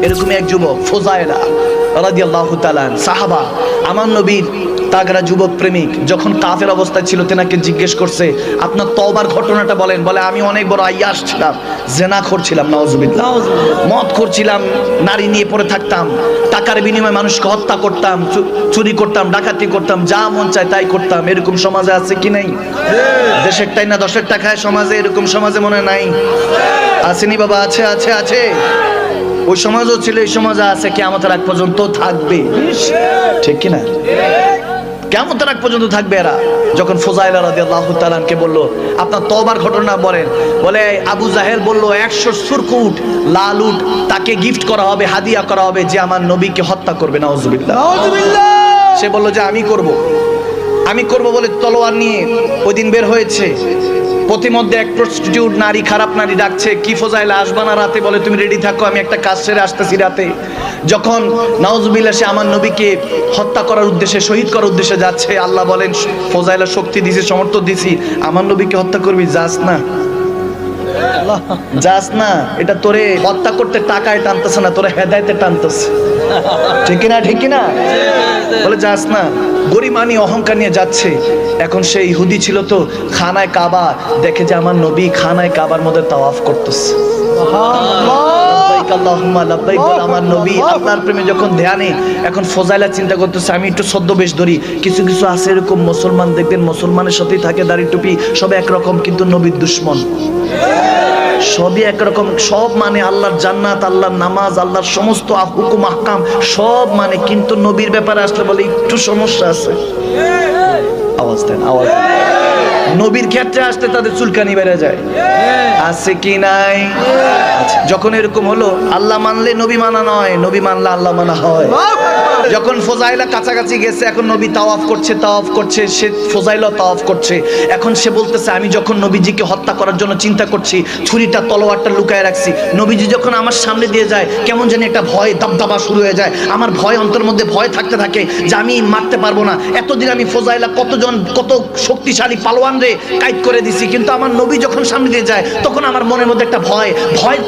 এরকমই এক যুবক ফুজাইলা রাদিয়াল্লাহু তাআলা সাহাবা, আমার নবীর তাগড়া যুবক প্রেমিক, যখন কাফের অবস্থায় ছিল তেনাকে জিজ্ঞেস করছে আপনার তওবার ঘটনাটা বলেন। বলে আমি অনেক বড় আইয়াস ছিলাম, জিনাখোর ছিলাম, নাউজুবিল্লাহ, মদ করছিলাম, নারী নিয়ে পড়ে থাকতাম, টাকার বিনিময়ে মানুষকে হত্যা করতাম, চুরি করতাম, ডাকাতি করতাম, যা মন চায় তাই করতাম। এরকম সমাজে আছে কি নাই? দেশের টাই না দশের টাকায় সমাজে, এরকম সমাজে মনে নাই? আসেনি বাবা? আছে আছে আছে। ওই সমাজও ছিল, এই সমাজে আছে, কিয়ামতের আগ পর্যন্ত থাকবে, ঠিক কি না? কিয়ামতের আগ পর্যন্ত থাকবে এরা। যখন ফুজাইলা রাদিয়াল্লাহু তাআলা কে বলল আপনার তওবার ঘটনা বলেন, বলে আবু জাহেল বলল 100 সুরখু উট, লাল উট তাকে গিফট করা হবে, হাদিয়া করা হবে, যে আমার নবীকে হত্যা করবে। নাউজুবিল্লাহ, নাউজুবিল্লাহ। সে বলল যে আমি করব বলে তলোয়ার নিয়ে ওই দিন বের হয়েছে। প্রতিমধ্যে এক প্রস্টিটিউট নারী, খারাপ নারী ডাকছে, কি ফুজাইলা আসবা না রাতে? বলে তুমি রেডি থাকো, আমি একটা কাজ সেরে আসতেছি রাতে। যখন নাউজুবিল্লাহ সে আমার নবীকে হত্যা করার উদ্দেশ্যে, শহীদ করার উদ্দেশ্যে যাচ্ছে, আল্লাহ বলেন ফুজাইলা শক্তি দিছি, সমর্থন দিছি, আমার নবীকে হত্যা করবি, যাস না, যাস না। এটা তোরে হত্যা করতে টাকায় টানতেছে না, তোরে হেদায়েতে টানতেছে, ঠিক না? ঠিক না? বলে যাস না। গরিমানি অহংকার নিয়ে যাচ্ছে। এখন সেই ইহুদি ছিল তো, খানায় কাবা দেখে যে আমার নবী খানায় কাবার মধ্যে তাওয়াফ করতেছে। আল্লাহুম্মা লাব্বাইক, আমার নবী আপনার প্রেমে যখন ধ্যানে। এখন ফজাইলা চিন্তা করতেছে আমি একটু ছদ্মবেশ ধরি। কিছু কিছু আছে এরকম মুসলমান, দেখবেন মুসলমানের সাথেই থাকে, দাড়ি টুপি সব একরকম, কিন্তু নবীর দুশমন। সবই একরকম, সব মানে আল্লাহর জান্নাত, আল্লাহর নামাজ, আল্লাহর সমস্ত হুকুম আহকাম সব মানে, কিন্তু নবীর ব্যাপারে আসলে বলে একটু সমস্যা আছে। আওয়াজ দেন, আওয়াজ দেন। নবীর ক্ষেত্রে আসতে তাদের চুলকানি বেড়ে যায়, আছে কি নাই? যখন এরকম হলো, আল্লাহ মানলে নবী মানা নয়, নবী মানলে আল্লাহ মানা হয়। যখন ফজাইলা কাছাকাছি গেছে, এখন নবী তাওয়াফ করছে, সে ফজাইলা তাওয়াফ করছে। এখন সে বলতেছে আমি যখন নবীজিকে হত্যা করার জন্য চিন্তা করছি, ছুরিটা তলোয়ারটা লুকায় রাখছি, নবীজি যখন আমার সামনে দিয়ে যায়, কেমন জানি একটা ভয় দাবদাবা শুরু হয়ে যায়। আমার ভয়, অন্তর মধ্যে ভয় থাকতে থাকে যে আমি মারতে পারবো না। এতদিন আমি ফজাইলা কত শক্তিশালী পালোয়ান রে কাইদ করে দিছি, কিন্তু আমার নবী যখন সামনে দিয়ে যায়, তখন আমার মনের মধ্যে একটা ভয়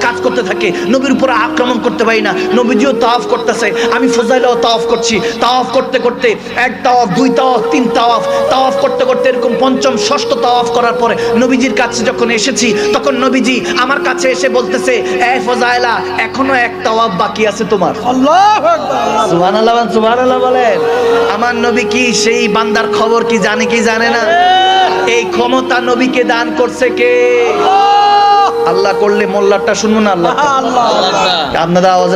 কাজ করতে থাকে। নবীর উপরে আক্রমণ করতে পারি না। নবীজিও তাওয়াফ করতেছে, আমি ফজাইলাও তাওয়াফ করছি। তাওয়াফ করতে করতে এক তাওয়াফ, দুই তাওয়াফ, তিন তাওয়াফ করতে করতে এরকম পঞ্চম ষষ্ঠ তাওয়াফ করার পরে নবীজির কাছে যখন এসেছি, তখন নবীজি আমার কাছে এসে বলতেছে এ ফজাইলা, এখনো এক তাওয়াফ বাকি আছে তোমার। আল্লাহু আকবার, সুবহানাল্লাহ, সুবহানাল্লাহ বলেন। আমার নবী কি সেই বান্দার খবর কি জানে কি জানে না? এই ক্ষমতা নবীকে দান করছে কে? আল্লাহ করলে মোল্লারটা শুনবো না? আল্লাহ, আপনারা আওয়াজে